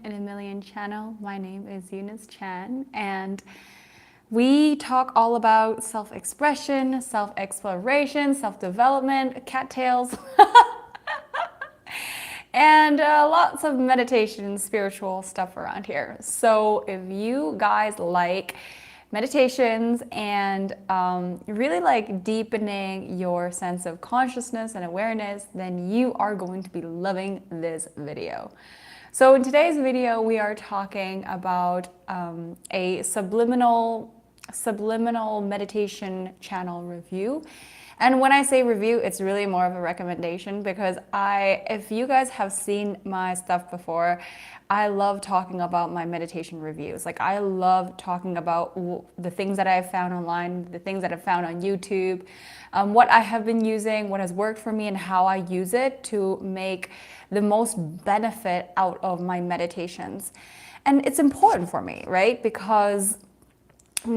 in a Million channel. My name is Unison, and we talk all about self-expression, self-exploration, self-development, cattails, and lots of meditation and spiritual stuff around here. So if you guys like meditations and really like deepening your sense of consciousness and awareness, then you are going to be loving this video. So in today's video, we are talking about a subliminal meditation channel review. And when I say review, it's really more of a recommendation because if you guys have seen my stuff before, I love talking about my meditation reviews. Like I love talking about the things that I've found online, the things that I've found on YouTube, what I have been using, what has worked for me, and how I use it to make the most benefit out of my meditations. And it's important for me, right? Because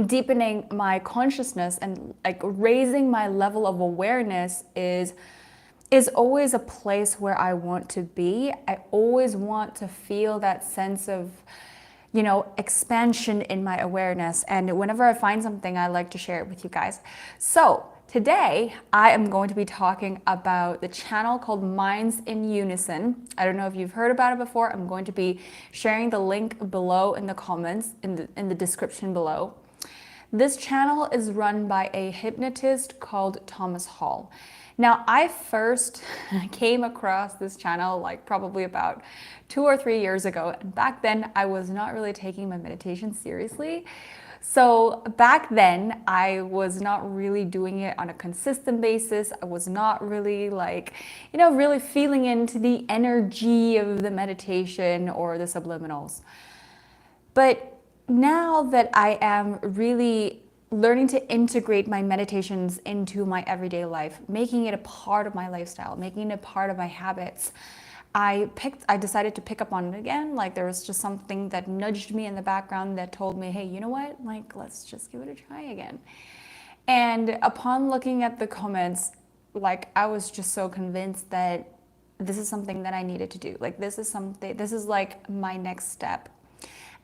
deepening my consciousness and like raising my level of awareness is always a place where I want to be. I always want to feel that sense of, expansion in my awareness. And whenever I find something, I like to share it with you guys. So today I am going to be talking about the channel called Minds in Unison. I don't know if you've heard about it before. I'm going to be sharing the link below in the comments, in the description below. This channel is run by a hypnotist called Thomas Hall. Now, I first came across this channel like probably about 2 or 3 years ago. And back then, I was not really taking my meditation seriously. So back then, I was not really doing it on a consistent basis. I was not really really feeling into the energy of the meditation or the subliminals. But now that I am really learning to integrate my meditations into my everyday life, making it a part of my lifestyle, making it a part of my habits, I decided to pick up on it again. Like there was just something that nudged me in the background that told me, hey, you know what? Like, let's just give it a try again. And upon looking at the comments, like I was just so convinced that this is something that I needed to do. Like this is like my next step.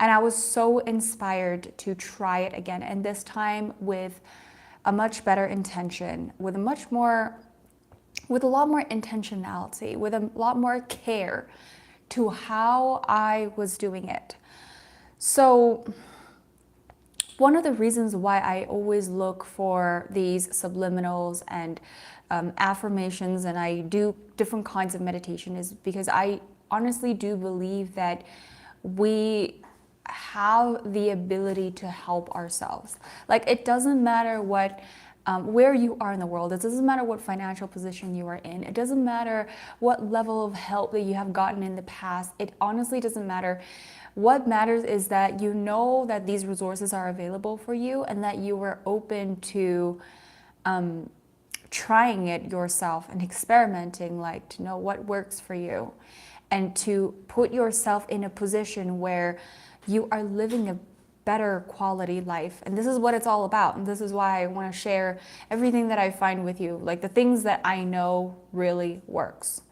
And I was so inspired to try it again. And this time with a much better intention, with a lot more intentionality, with a lot more care to how I was doing it. So one of the reasons why I always look for these subliminals and affirmations, and I do different kinds of meditation, is because I honestly do believe that we have the ability to help ourselves. Like it doesn't matter where you are in the world. It doesn't matter what financial position you are in. It doesn't matter what level of help that you have gotten in the past. It honestly doesn't matter. What matters is that you know that these resources are available for you and that you are open to trying it yourself and experimenting, like to know what works for you and to put yourself in a position where you are living a better quality life. And this is what it's all about. And this is why I want to share everything that I find with you, like the things that I know really works.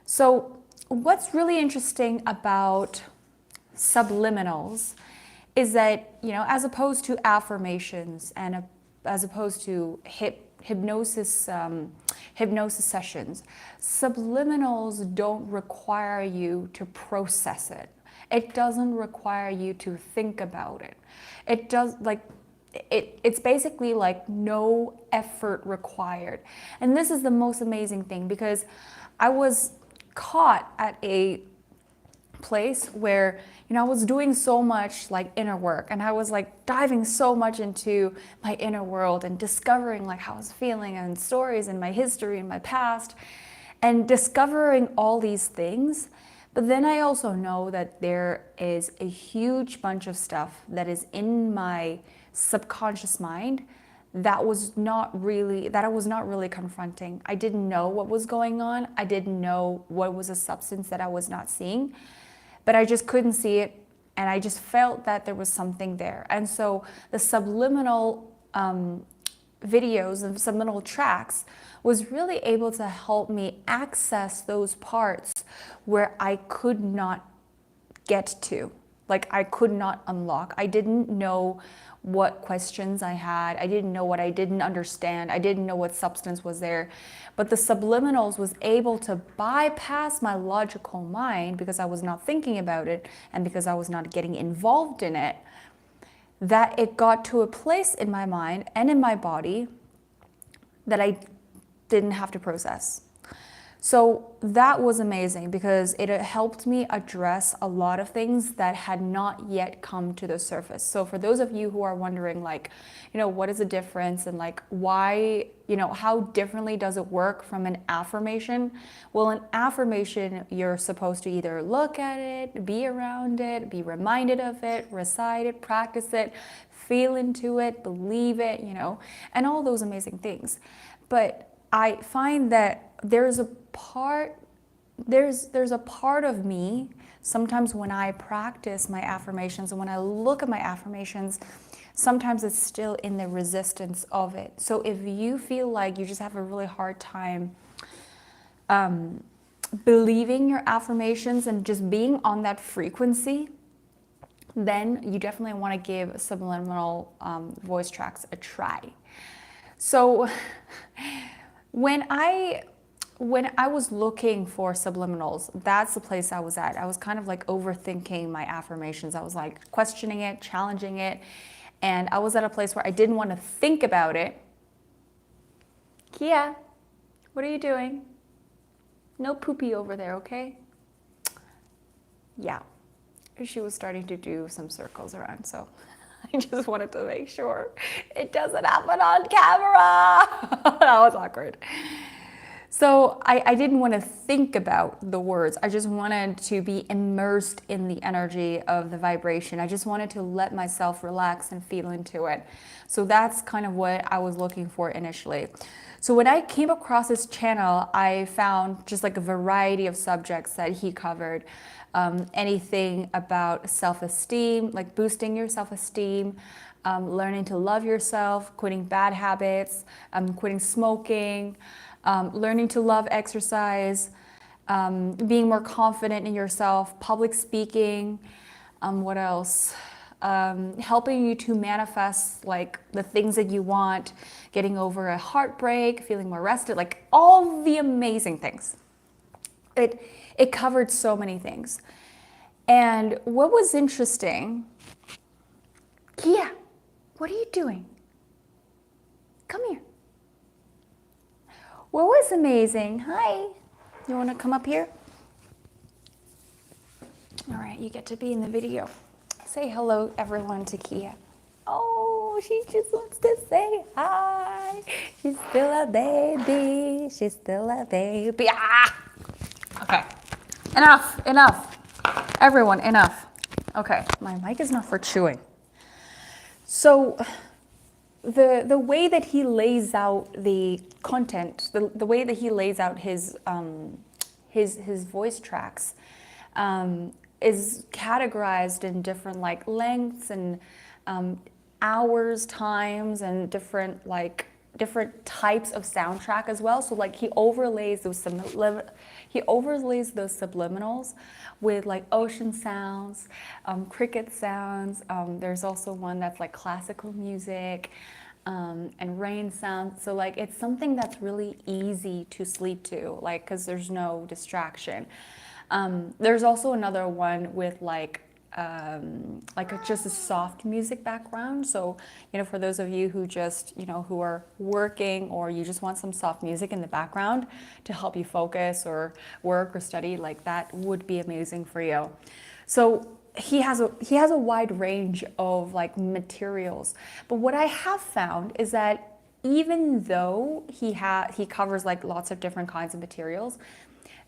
So what's really interesting about subliminals is that, as opposed to affirmations and as opposed to hypnosis sessions, subliminals don't require you to process it. It doesn't require you to think about it. It's basically like no effort required. And this is the most amazing thing because I was caught at a place where, I was doing so much like inner work and I was like diving so much into my inner world and discovering like how I was feeling and stories and my history and my past and discovering all these things. But then I also know that there is a huge bunch of stuff that is in my subconscious mind that I was not really confronting. I didn't know what was going on. I didn't know what was a substance that I was not seeing, but I just couldn't see it. And I just felt that there was something there. And so the subliminal videos and subliminal tracks was really able to help me access those parts where I could not get to. Like I could not unlock. I didn't know what questions I had. I didn't know what I didn't understand. I didn't know what substance was there. But the subliminals was able to bypass my logical mind because I was not thinking about it and because I was not getting involved in it, that it got to a place in my mind and in my body that I didn't have to process. So that was amazing because it helped me address a lot of things that had not yet come to the surface. So for those of you who are wondering, like, what is the difference and like why, how differently does it work from an affirmation? Well, an affirmation, you're supposed to either look at it, be around it, be reminded of it, recite it, practice it, feel into it, believe it, and all those amazing things. But I find that there's a part of me sometimes when I practice my affirmations and when I look at my affirmations, sometimes it's still in the resistance of it. So if you feel like you just have a really hard time believing your affirmations and just being on that frequency, then you definitely want to give subliminal voice tracks a try. So when I was looking for subliminals, that's the place I was at. I was kind of like overthinking my affirmations. I was like questioning it, challenging it. And I was at a place where I didn't want to think about it. Kia, what are you doing? No poopy over there, okay? Yeah, she was starting to do some circles around, so I just wanted to make sure it doesn't happen on camera. That was awkward. So I didn't want to think about the words. I just wanted to be immersed in the energy of the vibration. I just wanted to let myself relax and feel into it. So that's kind of what I was looking for initially. So when I came across this channel, I found just like a variety of subjects that he covered. Anything about self-esteem, like boosting your self-esteem, learning to love yourself, quitting bad habits, quitting smoking, learning to love exercise, being more confident in yourself, public speaking, what else? Helping you to manifest like the things that you want, getting over a heartbreak, feeling more rested, like all the amazing things. It covered so many things. And what was interesting, Kia, what are you doing? Come here. What was amazing, hi, you want to come up here? All right, you get to be in the video. Say hello, everyone, to Kia. Oh, she just wants to say hi. She's still a baby. She's still a baby. Ah! Okay, enough. Everyone, enough. Okay, my mic is not for chewing. So the way that he lays out the content, the way that he lays out his voice tracks is categorized in different like lengths and hours, times, and different types of soundtrack as well. So like he overlays those subliminals with like ocean sounds, cricket sounds. There's also one that's like classical music and rain sounds. So like it's something that's really easy to sleep to, like because there's no distraction. There's also another one with just a soft music background. So, for those of you who just, who are working or you just want some soft music in the background to help you focus or work or study, like that would be amazing for you. So he has a wide range of like materials. But what I have found is that even though he covers like lots of different kinds of materials,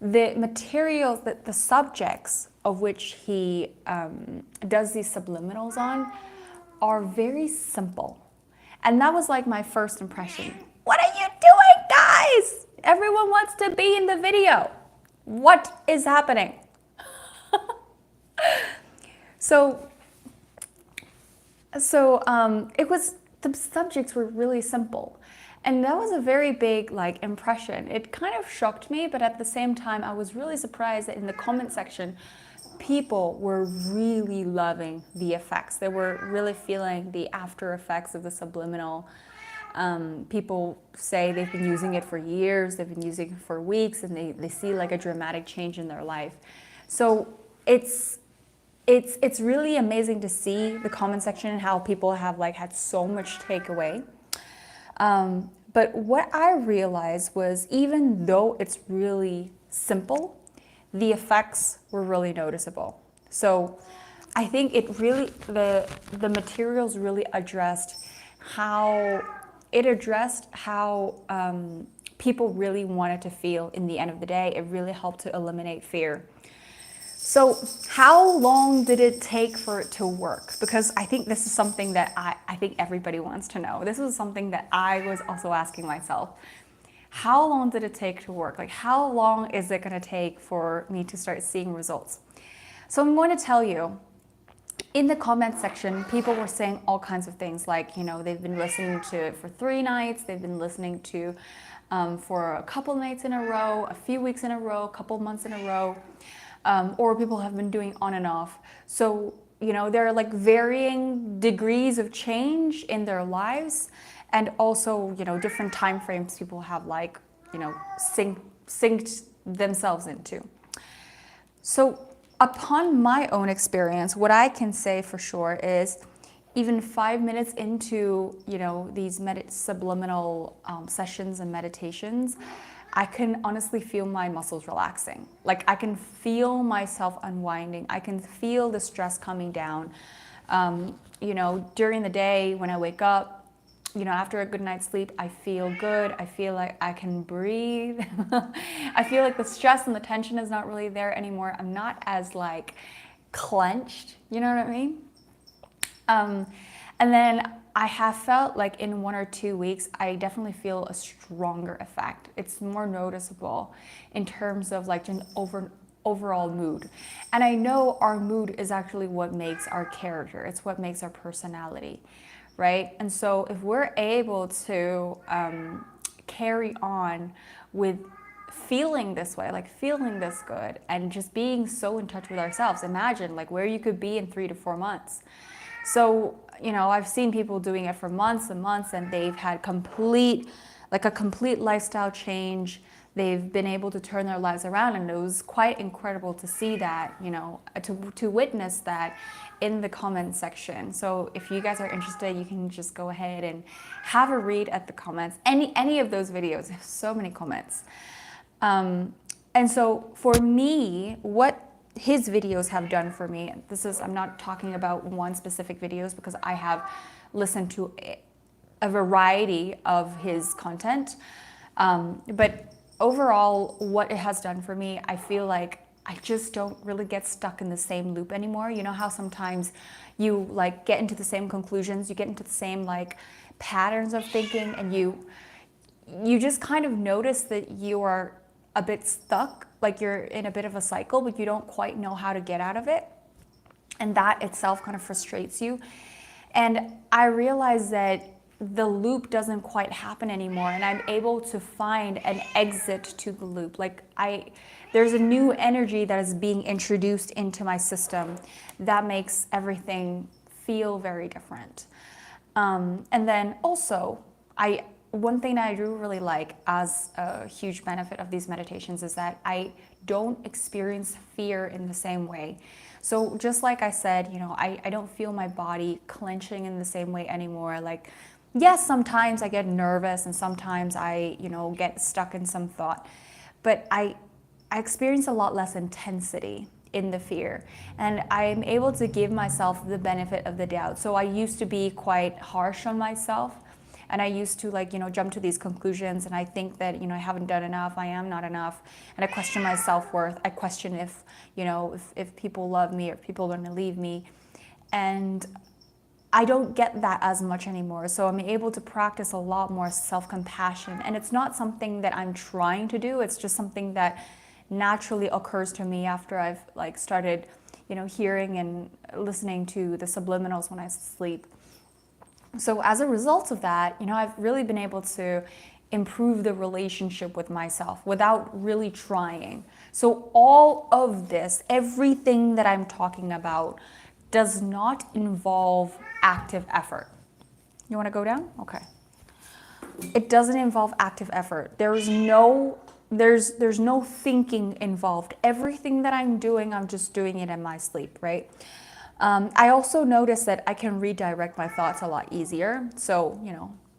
the materials, that the subjects of which he does these subliminals on are very simple. And that was like my first impression. What are you doing, guys? Everyone wants to be in the video. What is happening? So the subjects were really simple. And that was a very big impression. It kind of shocked me, but at the same time, I was really surprised that in the comment section, people were really loving the effects. They were really feeling the after effects of the subliminal. People say they've been using it for years, they've been using it for weeks, and they see like a dramatic change in their life. So it's really amazing to see the comment section and how people have like had so much takeaway. But what I realized was, even though it's really simple, the effects were really noticeable. So I think it really, the materials really addressed how people really wanted to feel in the end of the day. It really helped to eliminate fear. So how long did it take for it to work? Because I think this is something that I think everybody wants to know. This was something that I was also asking myself. How long did it take to work? Like, how long is it going to take for me to start seeing results? So I'm going to tell you, in the comment section, people were saying all kinds of things, like, you know, they've been listening to it for 3 nights, they've been listening to for a couple nights in a row, a few weeks in a row, a couple months in a row. Or people have been doing on and off. So, you know, there are like varying degrees of change in their lives, and also, you know, different time frames people have, like, you know, synced themselves into. So upon my own experience, what I can say for sure is, even 5 minutes into, you know, these subliminal sessions and meditations, I can honestly feel my muscles relaxing. Like, I can feel myself unwinding. I can feel the stress coming down. You know, during the day when I wake up, you know, after a good night's sleep, I feel good. I feel like I can breathe. I feel like the stress and the tension is not really there anymore. I'm not as like clenched, you know what I mean? And then I have felt like in 1 or 2 weeks, I definitely feel a stronger effect. It's more noticeable in terms of like just overall mood. And I know our mood is actually what makes our character. It's what makes our personality, right? And so if we're able to carry on with feeling this way, like feeling this good, and just being so in touch with ourselves, imagine like where you could be in 3 to 4 months. So, you know, I've seen people doing it for months and months, and they've had a complete lifestyle change. They've been able to turn their lives around, and it was quite incredible to see that, you know, to witness that in the comment section. So if you guys are interested, you can just go ahead and have a read at the comments. Any of those videos, there's so many comments. And so for me, what his videos have done for me, I'm not talking about one specific videos, because I have listened to a variety of his content. But overall, what it has done for me, I feel like I just don't really get stuck in the same loop anymore. You know how sometimes you like get into the same conclusions, you get into the same like patterns of thinking, and you just kind of notice that you are a bit stuck, like you're in a bit of a cycle, but you don't quite know how to get out of it. And that itself kind of frustrates you. And I realized that the loop doesn't quite happen anymore, and I'm able to find an exit to the loop. Like there's a new energy that is being introduced into my system that makes everything feel very different. And then also, one thing that I do really like as a huge benefit of these meditations is that I don't experience fear in the same way. So just like I said, you know, I don't feel my body clenching in the same way anymore. Like, yes, sometimes I get nervous, and sometimes I, you know, get stuck in some thought, but I experience a lot less intensity in the fear, and I'm able to give myself the benefit of the doubt. So I used to be quite harsh on myself, and I used to, like, you know, jump to these conclusions, and I think that, you know, I haven't done enough, I am not enough, and I question my self-worth. I question if, you know, if people love me, or if people are going to leave me, and I don't get that as much anymore. So I'm able to practice a lot more self-compassion, and it's not something that I'm trying to do. It's just something that naturally occurs to me after I've like started, you know, hearing and listening to the subliminals when I sleep. So as a result of that, you know, I've really been able to improve the relationship with myself without really trying. So all of this, everything that I'm talking about, does not involve active effort. You want to go down? Okay. It doesn't involve active effort. There's no thinking involved. Everything that I'm doing, I'm just doing it in my sleep, right? I also notice that I can redirect my thoughts a lot easier. So,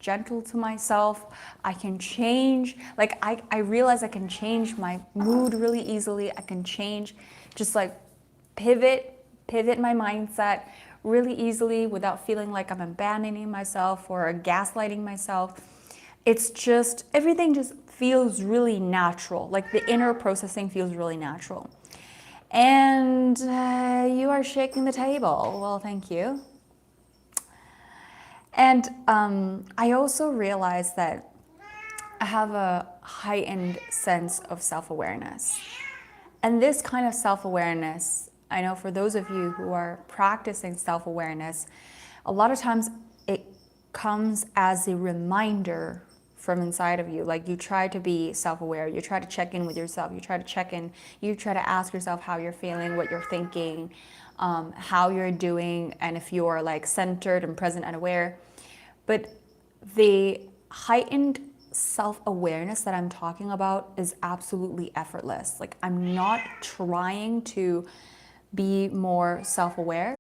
gentle to myself. I can change, like I realize I can change my mood really easily. I can change, just like pivot my mindset really easily without feeling like I'm abandoning myself or gaslighting myself. It's just, everything just feels really natural. Like the inner processing feels really natural. And you are shaking the table. Well, thank you. And I also realized that I have a heightened sense of self-awareness. And this kind of self-awareness, I know for those of you who are practicing self-awareness, a lot of times it comes as a reminder from inside of you. Like you try to be self-aware, you try to check in with yourself, you try to ask yourself how you're feeling, what you're thinking, how you're doing, and if you're like centered and present and aware. But the heightened self-awareness that I'm talking about is absolutely effortless. Like I'm not trying to be more self-aware.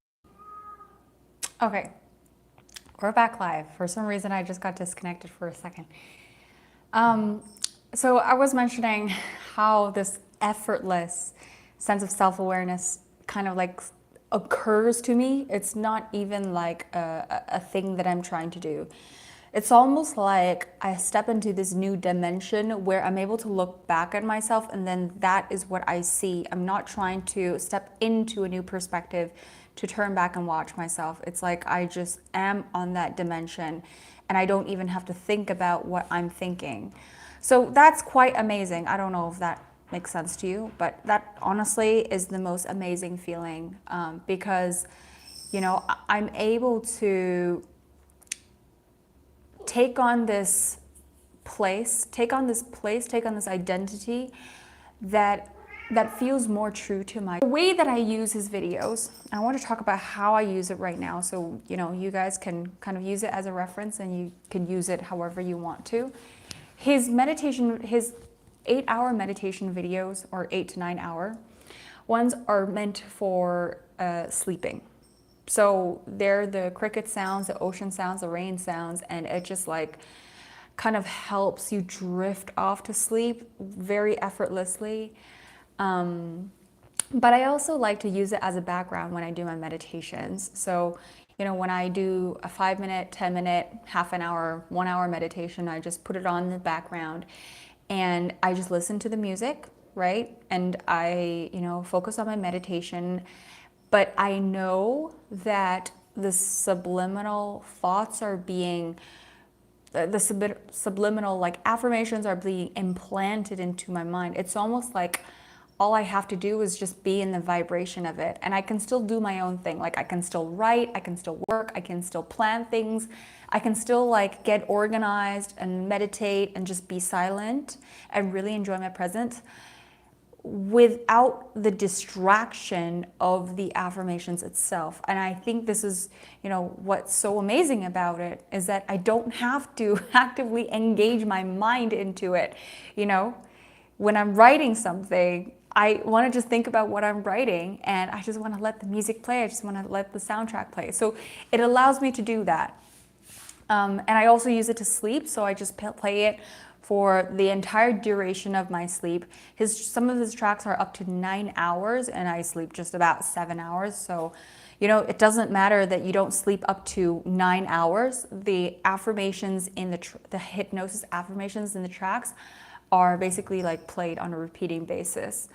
Okay, we're back live. For some reason, I just got disconnected for a second. So I was mentioning how this effortless sense of self-awareness kind of like occurs to me. It's not even like a thing that I'm trying to do. It's almost like I step into this new dimension where I'm able to look back at myself and then that is what I see. I'm not trying to step into a new perspective to turn back and watch myself. It's like I just am on that dimension and I don't even have to think about what I'm thinking. So that's quite amazing. I don't know if that makes sense to you, but that honestly is the most amazing feeling because, I'm able to take on this identity that feels more true to the way that I use his videos. I want to talk about how I use it right now. So, you guys can kind of use it as a reference and you can use it however you want to. His 8-hour meditation videos, or 8 to 9 hour ones, are meant for sleeping. So they're the cricket sounds, the ocean sounds, the rain sounds, and it just like kind of helps you drift off to sleep very effortlessly. But I also like to use it as a background when I do my meditations. So, when I do a 5-minute, 10-minute, half an hour, 1 hour meditation, I just put it on in the background and I just listen to the music, right? And I, focus on my meditation. But I know that the subliminal thoughts are being, the subliminal like affirmations are being implanted into my mind. It's almost like all I have to do is just be in the vibration of it. And I can still do my own thing. Like I can still write, I can still work, I can still plan things. I can still like get organized and meditate and just be silent and really enjoy my present without the distraction of the affirmations itself. And I think this is, what's so amazing about it is that I don't have to actively engage my mind into it. When I'm writing something, I want to just think about what I'm writing and I just want to let the music play. I just want to let the soundtrack play. So it allows me to do that. And I also use it to sleep. So I just play it for the entire duration of my sleep. Some of his tracks are up to 9 hours and I sleep just about 7 hours. So, it doesn't matter that you don't sleep up to 9 hours. The affirmations in the hypnosis affirmations in the tracks are basically like played on a repeating basis.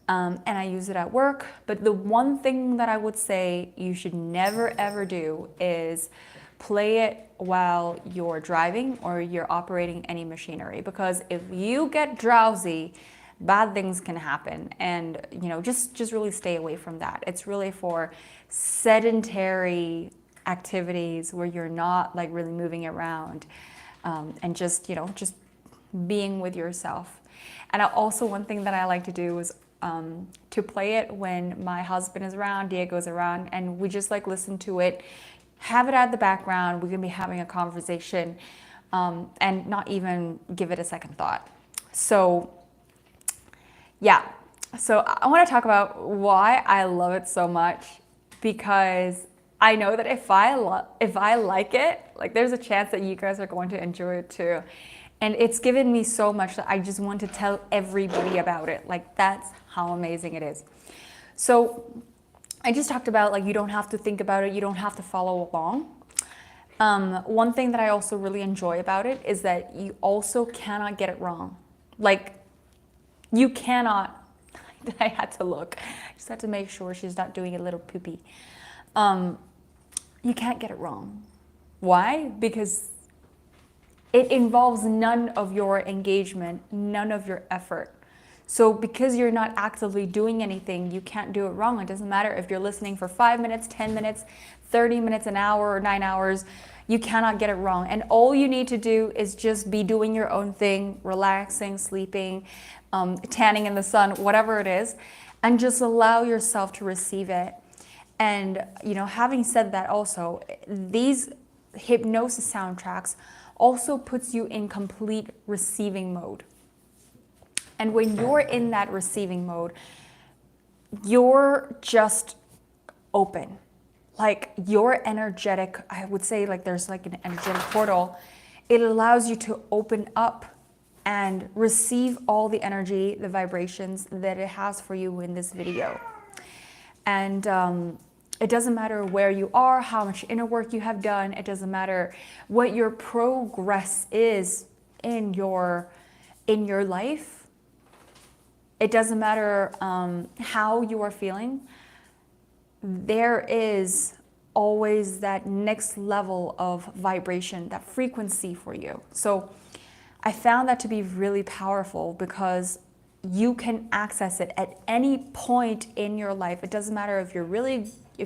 And I use it at work. But the one thing that I would say you should never ever do is play it while you're driving or you're operating any machinery, because if you get drowsy, bad things can happen. And just really stay away from that. It's really for sedentary activities where you're not like really moving around, and just being with yourself. And also one thing that I like to do is to play it when my husband is around, Diego's around, and we just like listen to it, have it at the background. We're gonna be having a conversation and not even give it a second thought. So yeah, so I want to talk about why I love it so much, because I know that if I like it, like there's a chance that you guys are going to enjoy it too. And it's given me so much that I just want to tell everybody about it. Like that's how amazing it is. So I just talked about like you don't have to think about it, you don't have to follow along. One thing that I also really enjoy about it is that you also cannot get it wrong. Like you cannot, I had to look, I just had to make sure she's not doing a little poopy. You can't get it wrong. Why? Because it involves none of your engagement, none of your effort. So because you're not actively doing anything, you can't do it wrong. It doesn't matter if you're listening for 5 minutes, 10 minutes, 30 minutes, an hour, or 9 hours, you cannot get it wrong. And all you need to do is just be doing your own thing, relaxing, sleeping, tanning in the sun, whatever it is, and just allow yourself to receive it. And, you know, having said that also, these hypnosis soundtracks also puts you in complete receiving mode. And when you're in that receiving mode, you're just open. Like you're energetic, I would say like there's like an energetic portal. It allows you to open up and receive all the energy, the vibrations that it has for you in this video. And it doesn't matter where you are, how much inner work you have done. It doesn't matter what your progress is in your life. It doesn't matter how you are feeling. There is always that next level of vibration, that frequency for you. So I found that to be really powerful because you can access it at any point in your life. It doesn't matter if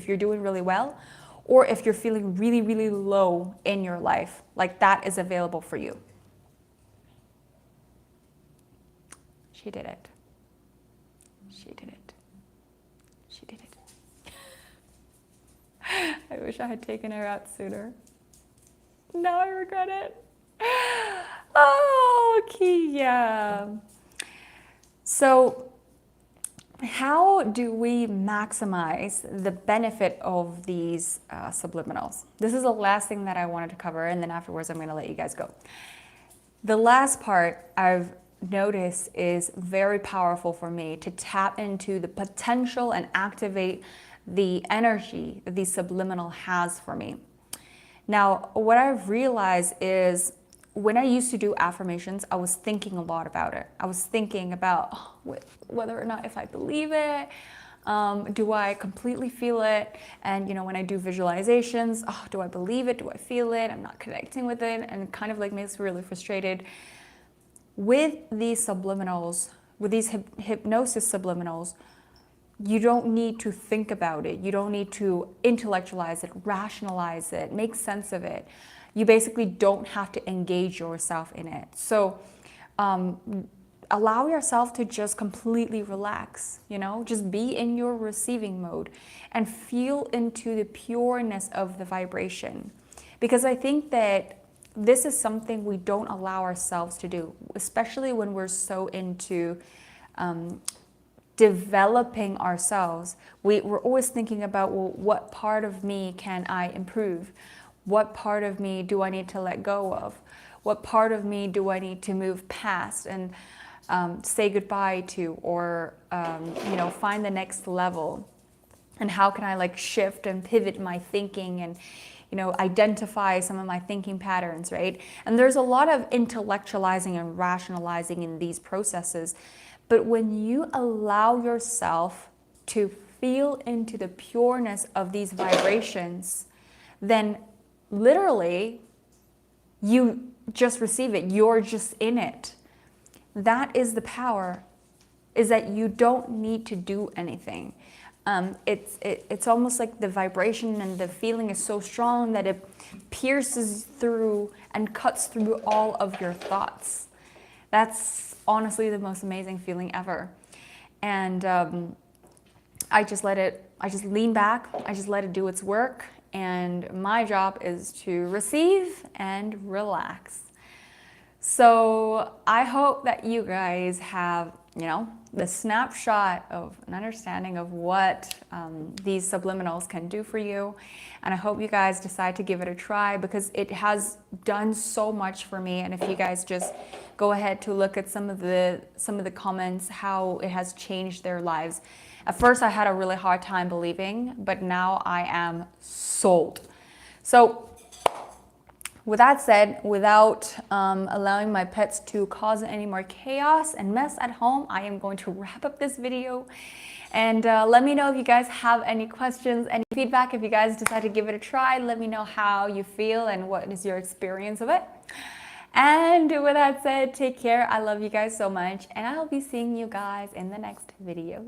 you're doing really well or if you're feeling really, really low in your life. Like that is available for you. She did it. She did it. She did it. I wish I had taken her out sooner. Now I regret it. Oh, Kia. So how do we maximize the benefit of these subliminals? This is the last thing that I wanted to cover, and then afterwards I'm going to let you guys go. The last part I've noticed is very powerful for me to tap into the potential and activate the energy that the subliminal has for me. Now, what I've realized is when I used to do affirmations, I was thinking a lot about it. I was thinking about whether or not if I believe it, do I completely feel it? And you know, when I do visualizations, do I believe it? Do I feel it? I'm not connecting with it, and it kind of like makes me really frustrated. With these subliminals, with these hypnosis subliminals, you don't need to think about it. You don't need to intellectualize it, rationalize it, make sense of it. You basically don't have to engage yourself in it. So allow yourself to just completely relax, you know, just be in your receiving mode and feel into the pureness of the vibration. Because I think that this is something we don't allow ourselves to do, especially when we're so into developing ourselves. We're always thinking about, well, what part of me can I improve? What part of me do I need to let go of? What part of me do I need to move past and say goodbye to, or you know, find the next level? And how can I like shift and pivot my thinking and, you know, identify some of my thinking patterns, right? And there's a lot of intellectualizing and rationalizing in these processes. But when you allow yourself to feel into the pureness of these vibrations, then literally you just receive it. You're just in it. That is the power, is that you don't need to do anything. It's almost like the vibration and the feeling is so strong that it pierces through and cuts through all of your thoughts. That's honestly the most amazing feeling ever. And I just lean back, I just let it do its work. And my job is to receive and relax. So I hope that you guys have, the snapshot of an understanding of what these subliminals can do for you. And I hope you guys decide to give it a try, because it has done so much for me. And if you guys just go ahead to look at some of the comments, how it has changed their lives. At first I had a really hard time believing, but now I am sold. So with that said, without allowing my pets to cause any more chaos and mess at home, I am going to wrap up this video. And let me know if you guys have any questions, any feedback. If you guys decide to give it a try, let me know how you feel and what is your experience of it. And with that said, take care. I love you guys so much, and I'll be seeing you guys in the next video.